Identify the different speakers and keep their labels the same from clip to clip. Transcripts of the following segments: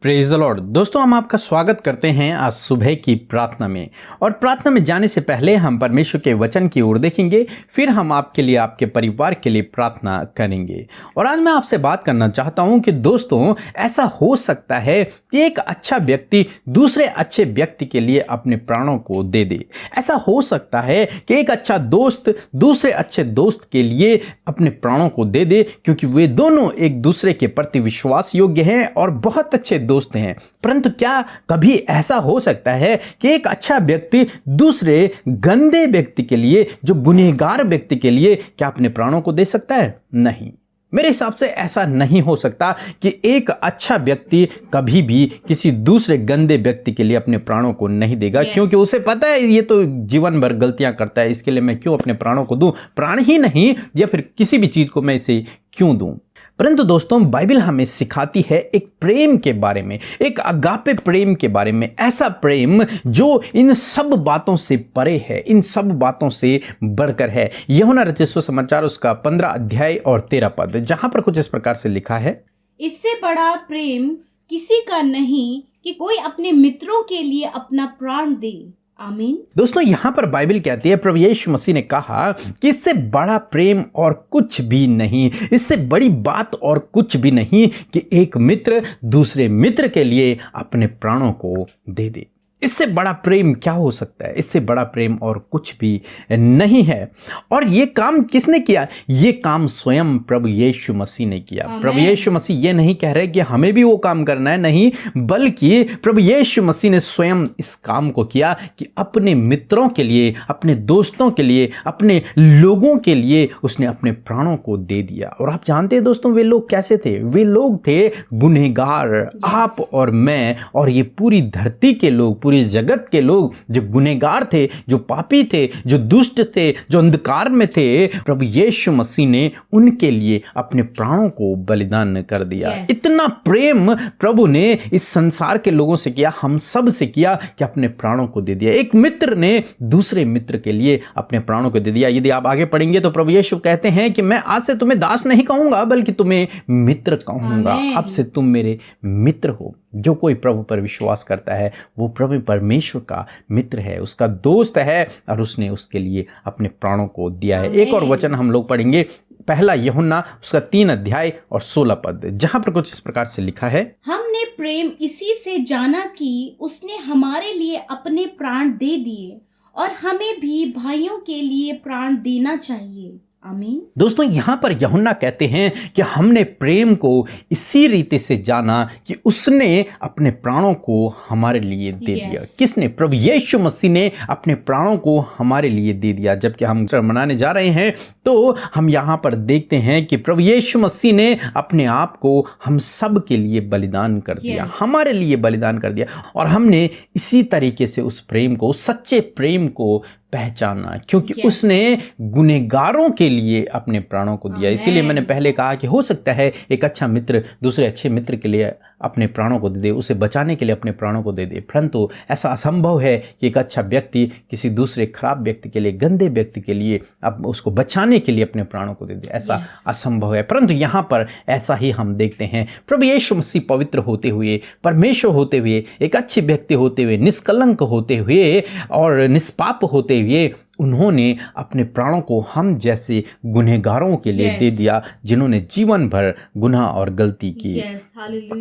Speaker 1: Praise the Lord. दोस्तों, हम आपका स्वागत करते हैं आज सुबह की प्रार्थना में। और प्रार्थना में जाने से पहले हम परमेश्वर के वचन की ओर देखेंगे, फिर हम आपके लिए, आपके परिवार के लिए प्रार्थना करेंगे। और आज मैं आपसे बात करना चाहता हूं कि दोस्तों, ऐसा हो सकता है कि एक अच्छा व्यक्ति दूसरे अच्छे व्यक्ति के लिए अपने प्राणों को दे दे। ऐसा हो सकता है कि एक अच्छा दोस्त दूसरे अच्छे दोस्त के लिए अपने प्राणों को दे दे, क्योंकि वे दोनों एक दूसरे के प्रति विश्वास योग्य हैं और बहुत अच्छे दोस्त हैं। परंतु क्या कभी ऐसा हो सकता है कि एक अच्छा व्यक्ति दूसरे गंदे व्यक्ति के लिए, जो गुनहगार व्यक्ति के लिए, क्या अपने प्राणों को दे सकता है? नहीं, मेरे हिसाब से ऐसा नहीं हो सकता कि एक अच्छा व्यक्ति कभी भी किसी दूसरे गंदे व्यक्ति के लिए अपने प्राणों को नहीं देगा। क्योंकि उसे पता है ये तो जीवन भर गलतियां करता है, इसके लिए मैं क्यों अपने प्राणों को दूं? प्राण ही नहीं, या फिर किसी भी चीज को मैं इसे क्यों दूं? परंतु दोस्तों, बाइबल हमें सिखाती है एक प्रेम के बारे में, एक अगापे प्रेम के बारे में। ऐसा प्रेम जो इन सब बातों से परे है, इन सब बातों से बढ़कर है। यूहन्ना रचित सुसमाचार उसका 15 अध्याय और 13 पद, जहां पर कुछ इस प्रकार से लिखा है,
Speaker 2: इससे बड़ा प्रेम किसी का नहीं कि कोई अपने मित्रों के लिए अपना प्राण दे। आमीन।
Speaker 1: दोस्तों, यहां पर बाइबल कहती है, प्रभु यीशु मसीह ने कहा कि इससे बड़ा प्रेम और कुछ भी नहीं, इससे बड़ी बात और कुछ भी नहीं कि एक मित्र दूसरे मित्र के लिए अपने प्राणों को दे दे। इससे बड़ा प्रेम क्या हो सकता है? इससे बड़ा प्रेम और कुछ भी नहीं है। और ये काम किसने किया? ये काम स्वयं प्रभु यीशु मसीह ने किया। प्रभु यीशु मसीह ये नहीं कह रहे कि हमें भी वो काम करना है, नहीं, बल्कि प्रभु यीशु मसीह ने स्वयं इस काम को किया कि अपने मित्रों के लिए, अपने दोस्तों के लिए, अपने लोगों के लिए उसने अपने प्राणों को दे दिया। और आप जानते हैं दोस्तों, वे लोग कैसे थे? वे लोग थे गुनहगार, आप और मैं और ये पूरी धरती के लोग, पूरी जगत के लोग जो गुनहगार थे, जो पापी थे, जो दुष्ट थे, जो अंधकार में थे। प्रभु यीशु मसीह ने उनके लिए अपने प्राणों को बलिदान कर दिया। इतना प्रेम प्रभु ने इस संसार के लोगों से किया, हम सब से किया, कि अपने प्राणों को दे दिया। एक मित्र ने दूसरे मित्र के लिए अपने प्राणों को दे दिया। यदि आप आगे पढ़ेंगे तो प्रभु यीशु कहते हैं कि मैं आज से तुम्हें दास नहीं कहूंगा, बल्कि तुम्हें मित्र कहूंगा। अब से तुम मेरे मित्र हो। जो कोई प्रभु पर विश्वास करता है वो प्रभु परमेश्वर का मित्र है, उसका दोस्त है, और उसने उसके लिए अपने प्राणों को दिया है। एक और वचन हम लोग पढ़ेंगे, पहला यूहन्ना उसका 3 अध्याय और 16 पद, जहां पर कुछ इस प्रकार से लिखा है,
Speaker 2: हमने प्रेम इसी से जाना कि उसने हमारे लिए अपने प्राण दे दिए, और हमें भी भाइयों के लिए प्राण देना चाहिए। आमीन।
Speaker 1: दोस्तों, यहां पर यूहन्ना कहते हैं कि हमने प्रेम को इसी रीति से जाना कि उसने अपने प्राणों को हमारे लिए दे दिया। किसने? प्रभु यीशु मसीह ने अपने प्राणों को हमारे लिए दे दिया। जबकि हम मनाने जा रहे हैं तो हम यहां पर देखते हैं कि प्रभु यीशु मसीह ने अपने आप को हम सब के लिए बलिदान कर दिया, हमारे लिए बलिदान कर दिया। और हमने इसी तरीके से उस प्रेम को, उस सच्चे प्रेम को पहचाना, क्योंकि उसने गुनहगारों के लिए अपने प्राणों को दिया। इसीलिए मैंने पहले कहा कि हो सकता है एक अच्छा मित्र दूसरे अच्छे मित्र के लिए अपने प्राणों को दे दे, उसे बचाने के लिए अपने प्राणों को दे दे। परंतु ऐसा असंभव है कि एक अच्छा व्यक्ति किसी दूसरे खराब व्यक्ति के लिए, गंदे व्यक्ति के लिए, अब उसको बचाने के लिए अपने प्राणों को दे दे। ऐसा असंभव है। परंतु यहाँ पर ऐसा ही हम देखते हैं। प्रभु यीशु मसीह पवित्र होते हुए, परमेश्वर होते हुए, एक अच्छे व्यक्ति होते हुए, निष्कलंक होते हुए और निष्पाप होते हुए, उन्होंने अपने प्राणों को हम जैसे गुनहगारों के लिए दे दिया, जिन्होंने जीवन भर गुनाह और गलती की।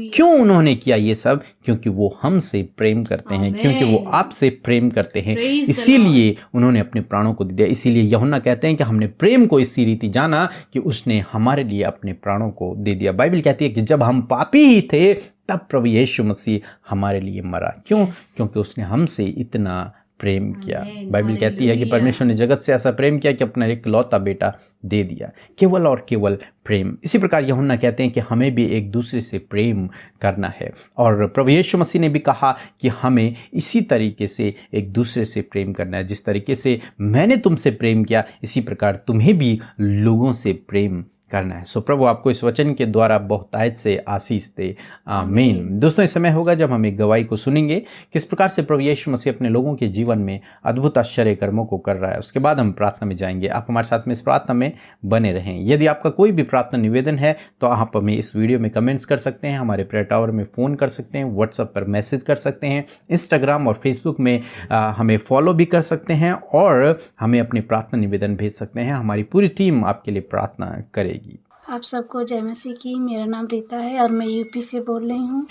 Speaker 1: क्यों उन्होंने किया ये सब? क्योंकि वो हमसे प्रेम करते हैं, क्योंकि वो आपसे प्रेम करते हैं, इसीलिए उन्होंने अपने प्राणों को दे दिया। इसीलिए यूहन्ना कहते हैं कि हमने प्रेम को इसी रीति जाना कि उसने हमारे लिए अपने प्राणों को दे दिया। बाइबल कहती है कि जब हम पापी ही थे तब प्रभु यीशु मसीह हमारे लिए मरा। क्यों? क्योंकि उसने हमसे इतना प्रेम किया। बाइबल कहती है कि परमेश्वर ने जगत से ऐसा प्रेम किया कि अपना एक लौता बेटा दे दिया। केवल और केवल प्रेम। इसी प्रकार यूहन्ना कहते हैं कि हमें भी एक दूसरे से प्रेम करना है। और प्रभु यीशु मसीह ने भी कहा कि हमें इसी तरीके से एक दूसरे से प्रेम करना है। जिस तरीके से मैंने तुमसे प्रेम किया, इसी प्रकार तुम्हें भी लोगों से प्रेम करना है। सो प्रभु आपको इस वचन के द्वारा बहुतायत से आशीष दे, आमीन। दोस्तों, इस समय होगा जब हम एक गवाही को सुनेंगे किस प्रकार से प्रभु यीशु मसीह अपने लोगों के जीवन में अद्भुत आश्चर्य कर्मों को कर रहा है। उसके बाद हम प्रार्थना में जाएंगे। आप हमारे साथ में इस प्रार्थना में बने रहें। यदि आपका कोई भी प्रार्थना निवेदन है तो आप हमें इस वीडियो में कमेंट्स कर सकते हैं, हमारे प्रेयर टावर में फ़ोन कर सकते हैं, व्हाट्सएप पर मैसेज कर सकते हैं, इंस्टाग्राम और फेसबुक में हमें फॉलो भी कर सकते हैं और हमें अपनी प्रार्थना निवेदन भेज सकते हैं। हमारी पूरी टीम आपके लिए प्रार्थना करेगी।
Speaker 3: आप सबको जय मसीह की। मेरा नाम रीता है और मैं यूपी से बोल रही हूँ।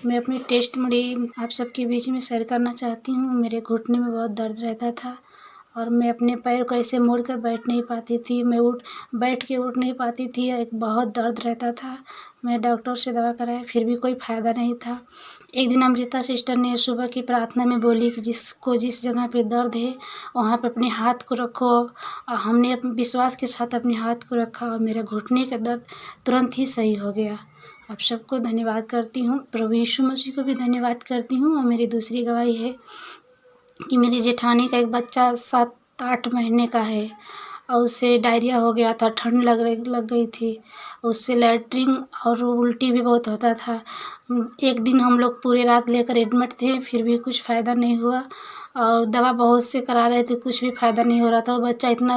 Speaker 3: मैं अपनी टेस्टमनी आप सबके बीच में शेयर करना चाहती हूँ। मेरे घुटने में बहुत दर्द रहता था और मैं अपने पैर को ऐसे मोड़ कर बैठ नहीं पाती थी। मैं बैठ के उठ नहीं पाती थी। एक बहुत दर्द रहता था। मैं डॉक्टर से दवा कराया, फिर भी कोई फ़ायदा नहीं था। एक दिन अमृता सिस्टर ने सुबह की प्रार्थना में बोली कि जिस जगह पे दर्द है वहाँ पे अपने हाथ को रखो। और हमने अपने विश्वास के साथ अपने हाथ को रखा और मेरे घुटने का दर्द तुरंत ही सही हो गया। आप सबको धन्यवाद करती हूँ। प्रभु यीशु मसीह को भी धन्यवाद करती हूँ। और मेरी दूसरी गवाही है कि मेरी जेठानी का एक बच्चा 7-8 महीने का है और उससे डायरिया हो गया था, ठंड लग गई थी, उससे लैट्रिन और उल्टी भी बहुत होता था। एक दिन हम लोग पूरी रात लेकर एडमिट थे, फिर भी कुछ फ़ायदा नहीं हुआ और दवा बहुत से करा रहे थे, कुछ भी फ़ायदा नहीं हो रहा था। वो बच्चा इतना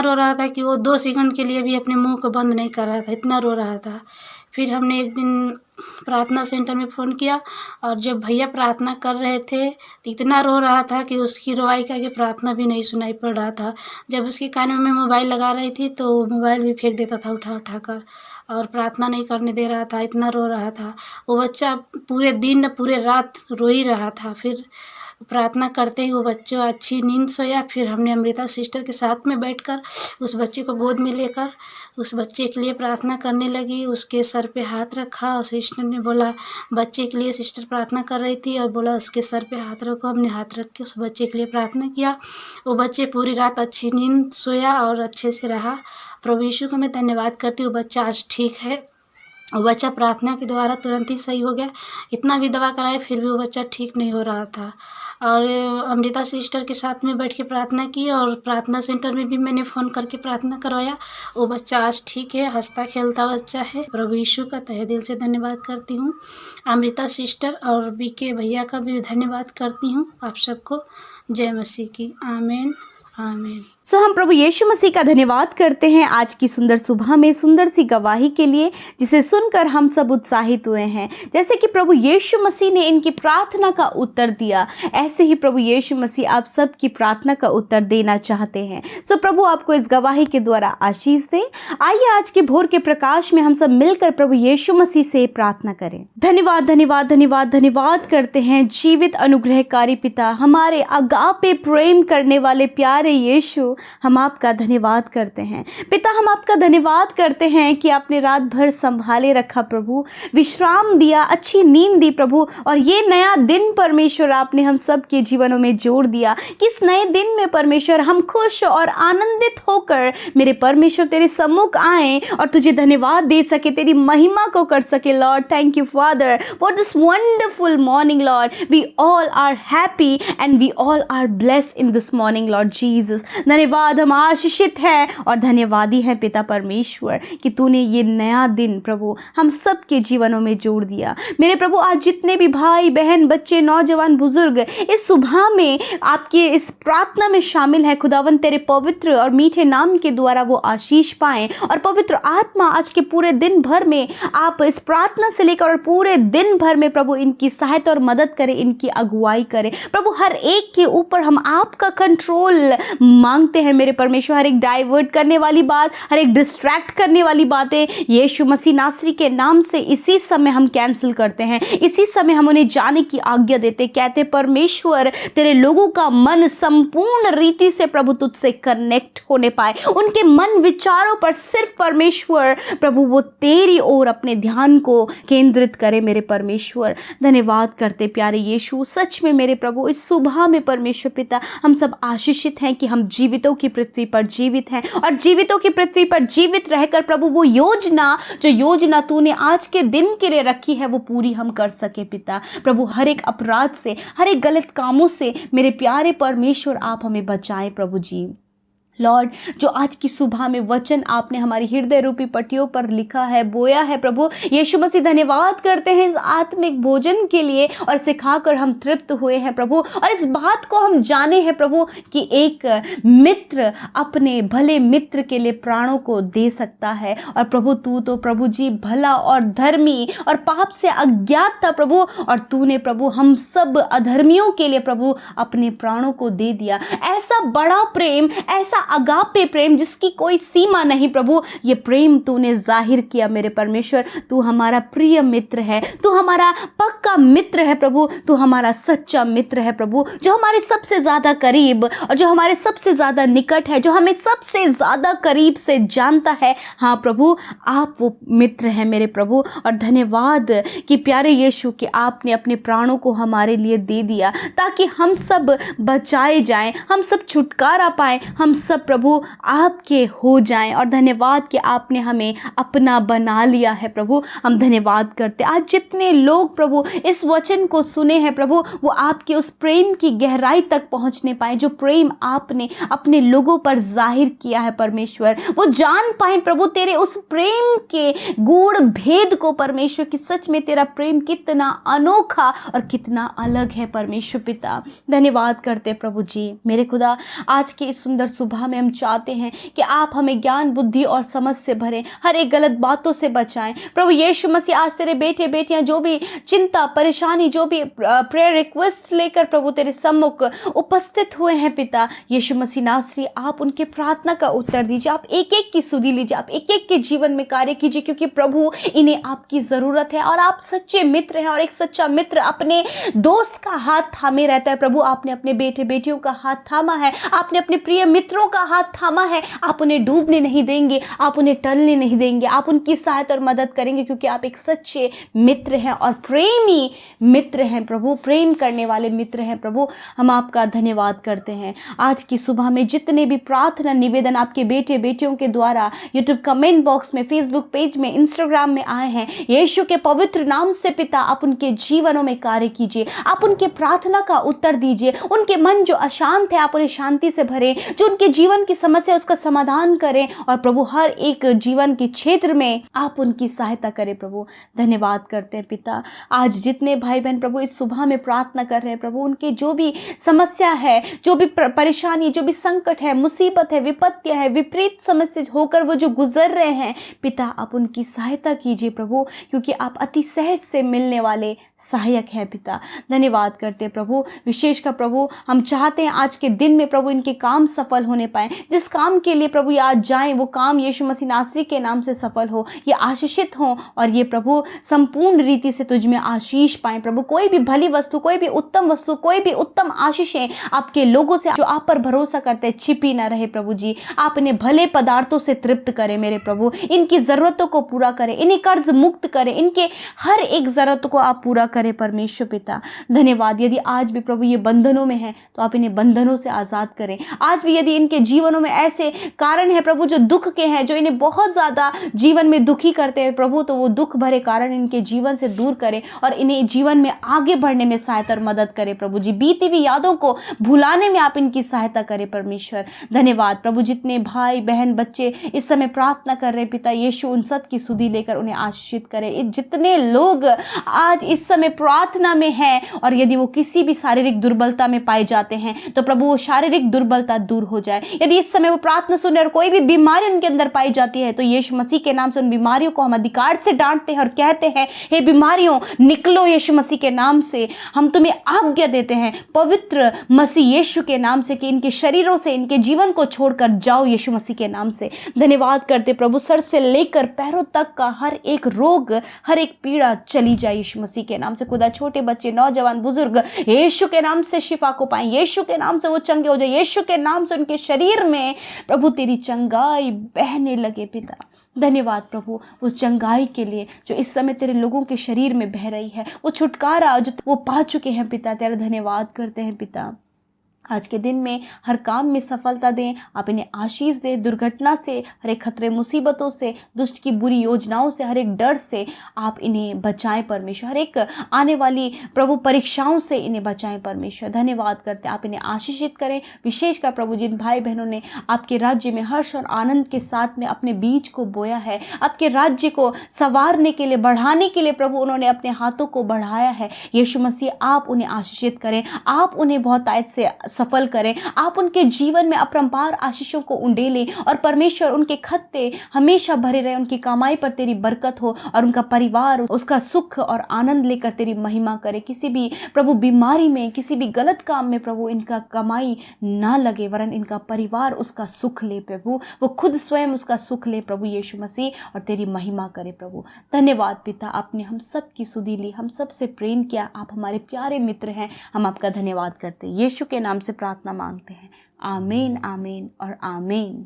Speaker 3: रो रहा था कि वो 2 सेकंड के लिए भी अपने मुंह को बंद नहीं कर रहा था, इतना रो रहा था। फिर हमने एक दिन प्रार्थना सेंटर में फ़ोन किया और जब भैया प्रार्थना कर रहे थे तो इतना रो रहा था कि उसकी रोवाई का आगे प्रार्थना भी नहीं सुनाई पड़ रहा था। जब उसके कान में मैं मोबाइल लगा रही थी तो मोबाइल भी फेंक देता था उठा कर और प्रार्थना नहीं करने दे रहा था, इतना रो रहा था। वो बच्चा पूरे दिन पूरे रात रो ही रहा था। फिर प्रार्थना करते ही वो बच्चा अच्छी नींद सोया। फिर हमने अमृता सिस्टर के साथ में बैठकर उस बच्चे को गोद में लेकर उस बच्चे के लिए प्रार्थना करने लगी। उसके सर पे हाथ रखा और सिस्टर ने बोला, बच्चे के लिए सिस्टर प्रार्थना कर रही थी और बोला उसके सर पे हाथ रखो। हमने हाथ रख के उस बच्चे के लिए प्रार्थना किया। वो बच्चे पूरी रात अच्छी नींद सोया और अच्छे से रहा। प्रभु यीशु को मैं धन्यवाद करती हूँ। बच्चा आज ठीक है। वो बच्चा प्रार्थना के द्वारा तुरंत ही सही हो गया। इतना भी दवा कराए फिर भी वो बच्चा ठीक नहीं हो रहा था। और अमृता सिस्टर के साथ में बैठ के प्रार्थना की और प्रार्थना सेंटर में भी मैंने फ़ोन करके प्रार्थना करवाया। वो बच्चा आज ठीक है, हंसता खेलता बच्चा है। प्रभु यीशु का तहे दिल से धन्यवाद करती हूँ। अमृता सिस्टर और बीके भैया का भी धन्यवाद करती हूँ। आप सबको जय मसीह की। आमीन आमीन।
Speaker 2: सो हम प्रभु यीशु मसीह का धन्यवाद करते हैं आज की सुंदर सुबह में सुंदर सी गवाही के लिए, जिसे सुनकर हम सब उत्साहित हुए हैं। जैसे कि प्रभु यीशु मसीह ने इनकी प्रार्थना का उत्तर दिया, ऐसे ही प्रभु यीशु मसीह आप सब की प्रार्थना का उत्तर देना चाहते हैं। सो प्रभु आपको इस गवाही के द्वारा आशीष दे। आइए आज के भोर के प्रकाश में हम सब मिलकर प्रभु यीशु मसीह से प्रार्थना करें। धन्यवाद धन्यवाद धन्यवाद धन्यवाद करते हैं जीवित अनुग्रहकारी पिता, हमारे अगापे प्रेम करने वाले प्यारे यीशु, हम आपका धन्यवाद करते हैं। पिता, हम आपका धन्यवाद करते हैं कि आपने रात भर संभाले रखा प्रभु, विश्राम दिया, अच्छी नींद दी प्रभु, और ये नया दिन परमेश्वर आपने हम सब के जीवनों में जोड़ दिया कि इस नए दिन में परमेश्वर हम खुश और आनंदित होकर मेरे परमेश्वर तेरे सम्मुख आए और तुझे धन्यवाद दे सके, तेरी महिमा को कर सके। Lord, thank you father for this wonderful morning. Lord, we all are happy and we all are blessed in this morning. Lord Jesus, धन्यवाद, हम आशीषित हैं और धन्यवादी हैं पिता परमेश्वर कि तूने ये नया दिन प्रभु हम सब के जीवनों में जोड़ दिया। मेरे प्रभु, आज जितने भी भाई बहन, बच्चे, नौजवान, बुजुर्ग इस सुबह में आपके इस प्रार्थना में शामिल है, खुदावन तेरे पवित्र और मीठे नाम के द्वारा वो आशीष पाएं और पवित्र आत्मा आज के पूरे दिन भर में आप इस प्रार्थना से लेकर और पूरे दिन भर में प्रभु इनकी सहायता और मदद करें, इनकी अगुवाई करें प्रभु। हर एक के ऊपर हम आपका कंट्रोल मांगते हैं मेरे परमेश्वर। हर एक डाइवर्ट करने वाली बात, हर एक डिस्ट्रैक्ट करने वाली बातें यीशु मसीह नासरी के नाम से इसी समय हम कैंसिल करते हैं। इसी समय हम उन्हें जाने की आज्ञा देते, कहते परमेश्वर तेरे लोगों का मन संपूर्ण रीति से प्रभु तुझसे कनेक्ट होने पाए, उनके मन विचारों पर सिर्फ परमेश्वर प्रभु वो तेरी ओर अपने ध्यान को केंद्रित करे मेरे परमेश्वर। धन्यवाद करते प्यारे यीशु। सच में मेरे प्रभु इस सुबह में परमेश्वर पिता हम सब आशीषित हैं कि हम जीवितों की पृथ्वी पर जीवित हैं और जीवितों की पृथ्वी पर जीवित रहकर प्रभु वो योजना तूने आज के दिन के लिए रखी है वो पूरी हम कर सके पिता। प्रभु हर एक अपराध से, हर एक गलत कामों से मेरे प्यारे परमेश्वर आप हमें बचाएं प्रभु जी। लॉर्ड, जो आज की सुबह में वचन आपने हमारी हृदय रूपी पट्टियों पर लिखा है, बोया है प्रभु यीशु मसीह, धन्यवाद करते हैं इस आत्मिक भोजन के लिए और सिखाकर हम तृप्त हुए हैं प्रभु। और इस बात को हम जाने हैं प्रभु कि एक मित्र अपने भले मित्र के लिए प्राणों को दे सकता है। और प्रभु तू तो प्रभु जी भला और धर्मी और पाप से अज्ञात था प्रभु, और तूने प्रभु हम सब अधर्मियों के लिए प्रभु अपने प्राणों को दे दिया। ऐसा बड़ा प्रेम, ऐसा अगापे प्रेम जिसकी कोई सीमा नहीं प्रभु, ये प्रेम तूने जाहिर किया मेरे परमेश्वर। तू हमारा प्रिय मित्र है, तू हमारा पक्का मित्र है प्रभु, तू हमारा सच्चा मित्र है प्रभु, जो हमारे सबसे ज्यादा करीब और जो हमारे सबसे ज्यादा निकट है, जो हमें सबसे ज्यादा करीब से जानता है। हाँ प्रभु, आप वो मित्र हैं मेरे प्रभु। और धन्यवाद कि प्यारे यीशु कि आपने अपने प्राणों को हमारे लिए दे दिया ताकि हम सब बचाए जाएं, हम सब छुटकारा पाएं, हम सब प्रभु आपके हो जाएं। और धन्यवाद कि आपने हमें अपना बना लिया है प्रभु, हम धन्यवाद करते। आज जितने लोग प्रभु इस वचन को सुने हैं प्रभु, वो आपके उस प्रेम की गहराई तक पहुंचने पाए, जो प्रेम आपने अपने लोगों पर जाहिर किया है परमेश्वर, वो जान पाए प्रभु तेरे उस प्रेम के गूढ़ भेद को परमेश्वर, कि सच में तेरा प्रेम कितना अनोखा और कितना अलग है परमेश्वर पिता। धन्यवाद करते प्रभु जी मेरे खुदा। आज की इस सुंदर सुबह में हम चाहते हैं कि आप हमें ज्ञान बुद्धि और समझ से भरें, हर एक गलत बातों से बचाएं प्रभु यीशु मसीह। आज तेरे बेटे बेटियां जो भी चिंता परेशानी, जो भी प्रेयर रिक्वेस्ट लेकर प्रभु तेरे सम्मुख उपस्थित हुए हैं पिता यीशु मसीह नासरी, आप उनके प्रार्थना का उत्तर दीजिए, आप एक एक की सुधि लीजिए, आप एक एक के जीवन में कार्य कीजिए, क्योंकि प्रभु इन्हें आपकी जरूरत है। और आप सच्चे मित्र हैं, और एक सच्चा मित्र अपने दोस्त का हाथ थामे रहता है प्रभु। आपने अपने बेटे बेटियों का हाथ थामा है, आपने अपने प्रिय मित्रों का हाथ थामा है। आप उन्हें डूबने नहीं देंगे, आप उन्हें टलने नहीं देंगे, आप उनकी सहायता और मदद करेंगे, क्योंकि आप एक सच्चे मित्र हैं और प्रेमी मित्र हैं प्रभु, प्रेम करने वाले मित्र हैं प्रभु। हम आपका धन्यवाद करते हैं। आज की सुबह में जितने भी प्रार्थना निवेदन आपके बेटे बेटियों के द्वारा यूट्यूब कमेंट बॉक्स में, फेसबुक पेज में, इंस्टाग्राम में आए हैं, यीशु के पवित्र नाम से पिता आप उनके जीवनों में कार्य कीजिए, आप उनके प्रार्थना का उत्तर दीजिए। उनके मन जो अशांत है आप उन्हें शांति से भरें, जो उनके जीवन की समस्या उसका समाधान करें, और प्रभु हर एक जीवन के क्षेत्र में आप उनकी सहायता करें प्रभु। धन्यवाद करते हैं पिता। आज जितने भाई बहन प्रभु इस सुबह में प्रार्थना कर रहे हैं प्रभु, उनके जो भी समस्या है, जो भी परेशानी, जो भी संकट है, मुसीबत है, विपत्तियां है, विपरीत समस्या होकर वो जो गुजर रहे हैं पिता, आप उनकी सहायता कीजिए प्रभु, क्योंकि आप अति सहज से मिलने वाले सहायक हैं पिता। धन्यवाद करते हैं प्रभु। विशेष का प्रभु हम चाहते हैं आज के दिन में प्रभु इनके काम सफल होने पाए, जिस काम के लिए प्रभु ये आज जाएं वो काम यीशु मसीह नासरी के नाम से सफल हो, ये आशीषित हो, और ये प्रभु संपूर्ण रीति से तुझ में आशीष पाएं प्रभु। कोई भी भली वस्तु, कोई भी उत्तम वस्तु, कोई भी उत्तम आशीषें आपके लोगों से जो आप पर भरोसा करते हैं छिपी ना रहे प्रभु जी। आप इन्हें भले पदार्थों से तृप्त करें मेरे प्रभु, इनकी जरूरतों को पूरा करें, इन्हें कर्ज मुक्त करें, इनके हर एक जरूरत को आप पूरा करें परमेश्वर पिता। धन्यवाद। यदि आज भी प्रभु ये बंधनों में है तो आप इन्हें बंधनों से आजाद करें। आज भी यदि इनके जीवनों में ऐसे कारण है प्रभु जो दुख के हैं, जो इन्हें बहुत ज्यादा जीवन में दुखी करते हैं प्रभु, तो वो दुख भरे कारण इनके जीवन से दूर करें और इन्हें जीवन में आगे बढ़ने में सहायता और मदद करें प्रभु जी। बीती हुई यादों को भुलाने में आप इनकी सहायता करें परमेश्वर। धन्यवाद प्रभु। जितने भाई बहन बच्चे इस समय प्रार्थना कर रहे हैं पिता यीशु, उन सब की सुधि लेकर उन्हें आशीषित करें। जितने लोग आज इस समय प्रार्थना में हैं और यदि वो किसी भी शारीरिक दुर्बलता में पाए जाते हैं तो प्रभु वो शारीरिक दुर्बलता दूर हो जाए। यदि इस समय वो प्रार्थना सुने और कोई भी बीमारी उनके अंदर पाई जाती है तो यीशु मसीह के नाम से उन बीमारियों को हम अधिकार से डांटते हैं और कहते हैं, हे बीमारियों निकलो यीशु मसीह के नाम से। हम तुम्हें आज्ञा देते हैं पवित्र मसीह यीशु के नाम से कि इनके शरीरों से, इनके जीवन को छोड़कर जाओ यीशु मसीह के नाम से। धन्यवाद करते प्रभु। सर से लेकर पैरों तक का हर एक रोग, हर एक पीड़ा चली जाए यीशु मसीह के नाम से। खुदा छोटे बच्चे, नौजवान, बुजुर्ग यीशु के नाम से शिफा को पाएं, यीशु के नाम से वो चंगे हो जाए, यीशु के नाम से उनके शरीर में प्रभु तेरी चंगाई बहने लगे पिता। धन्यवाद प्रभु उस चंगाई के लिए जो इस समय तेरे लोगों के शरीर में बह रही है, वो छुटकारा जो वो पा चुके हैं पिता, तेरा धन्यवाद करते हैं पिता। आज के दिन में हर काम में सफलता दें, आप इन्हें आशीष दें। दुर्घटना से, हर एक खतरे मुसीबतों से, दुष्ट की बुरी योजनाओं से, हर एक डर से आप इन्हें बचाएं परमेश्वर। हर एक आने वाली प्रभु परीक्षाओं से इन्हें बचाएं परमेश्वर। धन्यवाद करते हैं, आप इन्हें आशीषित करें। विशेषकर प्रभु जिन भाई बहनों ने आपके राज्य में हर्ष और आनंद के साथ में अपने बीज को बोया है, आपके राज्य को संवारने के लिए, बढ़ाने के लिए प्रभु उन्होंने अपने हाथों को बढ़ाया है, यीशु मसीह आप उन्हें आशीषित करें, आप उन्हें बहुतायत से सफल करें, आप उनके जीवन में अपरंपार आशीषों को उंडेलें और परमेश्वर उनके खत्ते हमेशा भरे रहे, उनकी कमाई पर तेरी बरकत हो और उनका परिवार उसका सुख और आनंद लेकर तेरी महिमा करे। किसी भी प्रभु बीमारी में, किसी भी गलत काम में प्रभु इनका कमाई ना लगे, वरन इनका परिवार उसका सुख ले प्रभु, वो खुद स्वयं उसका सुख ले प्रभु यीशु मसीह, और तेरी महिमा करे प्रभु। धन्यवाद पिता, आपने हम सब की सुधि ली, हम सब से प्रेम किया, आप हमारे प्यारे मित्र हैं, हम आपका धन्यवाद करते हैं। यीशु के नाम से प्रार्थना मांगते हैं, आमीन, आमीन और आमीन।